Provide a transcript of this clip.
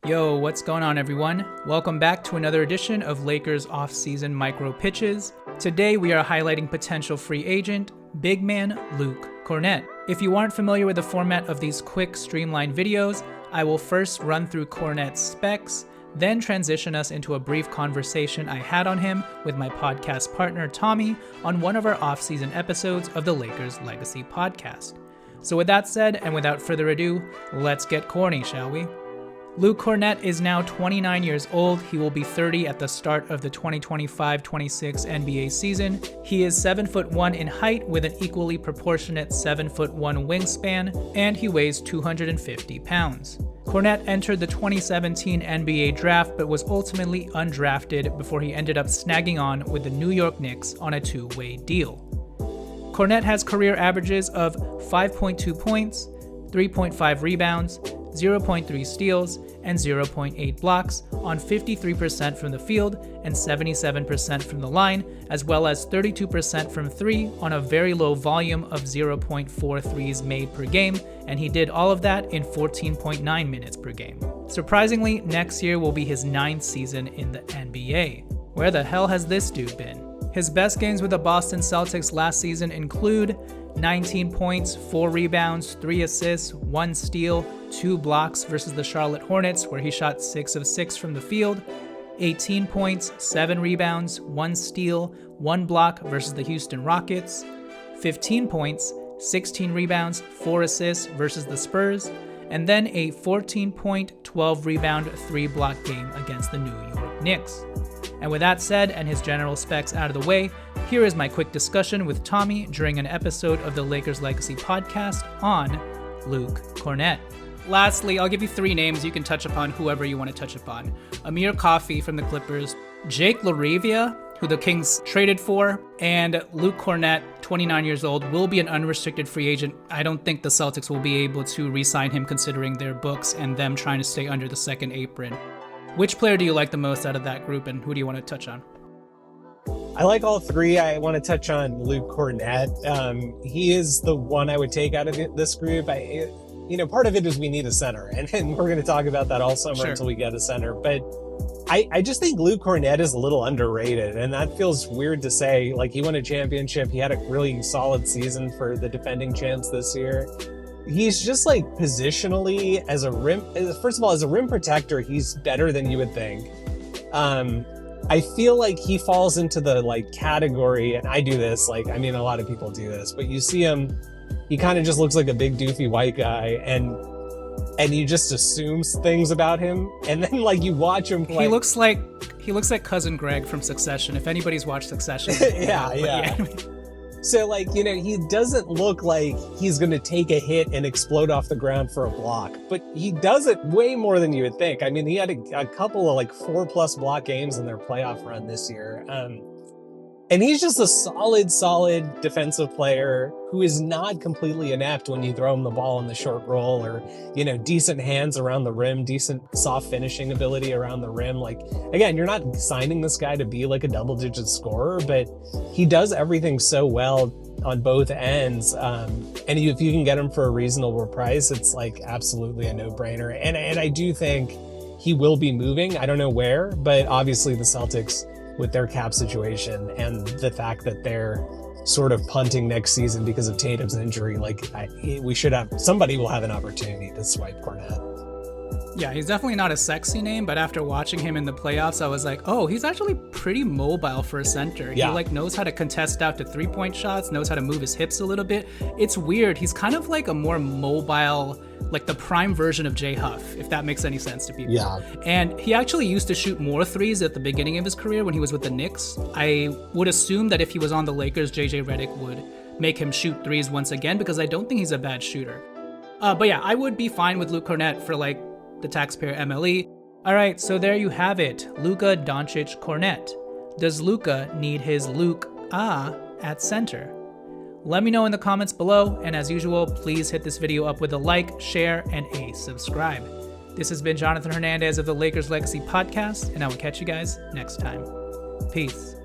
Yo, what's going on everyone? Welcome back to another edition of Lakers Offseason Micro Pitches. Today we are highlighting potential free agent, big man Luke Kornet. If you aren't familiar with the format of these quick, streamlined videos, I will first run through Kornet's specs, then transition us into a brief conversation I had on him with my podcast partner Tommy on one of our off-season episodes of the Lakers Legacy podcast. So with that said, and without further ado, let's get corny, shall we? Luke Kornet is now 29 years old. He will be 30 at the start of the 2025-26 NBA season. He is 7'1" in height with an equally proportionate 7'1" wingspan, and he weighs 250 pounds. Kornet entered the 2017 NBA draft but was ultimately undrafted before he ended up snagging on with the New York Knicks on a two-way deal. Kornet has career averages of 5.2 points, 3.5 rebounds, 0.3 steals, and 0.8 blocks on 53% from the field and 77% from the line, as well as 32% from three on a very low volume of 0.4 threes made per game, and he did all of that in 14.9 minutes per game. Surprisingly, next year will be his 9th season in the NBA. Where the hell has this dude been? His best games with the Boston Celtics last season include 19 points, 4 rebounds, 3 assists, 1 steal, 2 blocks versus the Charlotte Hornets, where he shot 6 of 6 from the field, 18 points, 7 rebounds, 1 steal, 1 block versus the Houston Rockets, 15 points, 16 rebounds, 4 assists versus the Spurs, and then a 14-point, 12-rebound, 3-block game against the New York Knicks. And with that said and his general specs out of the way, here is my quick discussion with Tommy during an episode of the Lakers Legacy podcast on Luke Kornet. Lastly, I'll give you 3 names. You can touch upon whoever you want to touch upon. Amir Coffey from the Clippers, Jake LaRavia, who the Kings traded for, and Luke Kornet, 29 years old, will be an unrestricted free agent. I don't think the Celtics will be able to re-sign him considering their books and them trying to stay under the second apron. Which player do you like the most out of that group, and who do you want to touch on? I like all 3. I want to touch on Luke Kornet. He is the one I would take out of this group. Part of it is we need a center, and we're going to talk about that all summer until we get a center. But I just think Luke Kornet is a little underrated, and that feels weird to say. Like, he won a championship. He had a really solid season for the defending champs this year. He's just like positionally as a rim protector, he's better than you would think. I feel like he falls into the category, and I do this, a lot of people do this, but you see him, he kind of just looks like a big doofy white guy, and you just assume things about him, and then you watch him play. He looks like Cousin Greg from Succession, if anybody's watched Succession. Yeah. So, he doesn't look like he's going to take a hit and explode off the ground for a block, but he does it way more than you would think. I mean, he had a couple of 4+ block games in their playoff run this year. And he's just a solid defensive player who is not completely inept when you throw him the ball in the short roll, or, decent hands around the rim, decent soft finishing ability around the rim. Again, you're not signing this guy to be a double-digit scorer, but he does everything so well on both ends. And if you can get him for a reasonable price, it's absolutely a no-brainer. And I do think he will be moving. I don't know where, but obviously the Celtics, with their cap situation and the fact that they're sort of punting next season because of Tatum's injury, somebody will have an opportunity to swipe Kornet. Yeah, he's definitely not a sexy name, but after watching him in the playoffs, I was like, oh, he's actually pretty mobile for a center. Yeah. He knows how to contest out to 3-point shots, knows how to move his hips a little bit. It's weird. He's kind of a more mobile, the prime version of Jay Huff, if that makes any sense to people. Yeah. And he actually used to shoot more threes at the beginning of his career when he was with the Knicks. I would assume that if he was on the Lakers, JJ Redick would make him shoot threes once again, because I don't think he's a bad shooter. But yeah, I would be fine with Luke Kornet for the taxpayer MLE. All right, so there you have it. Luka Doncic Kornet. Does Luka need his Luke at center? Let me know in the comments below, and as usual, please hit this video up with a like, share, and a subscribe. This has been Jonathan Hernandez of the Lakers Legacy podcast, and I will catch you guys next time. Peace.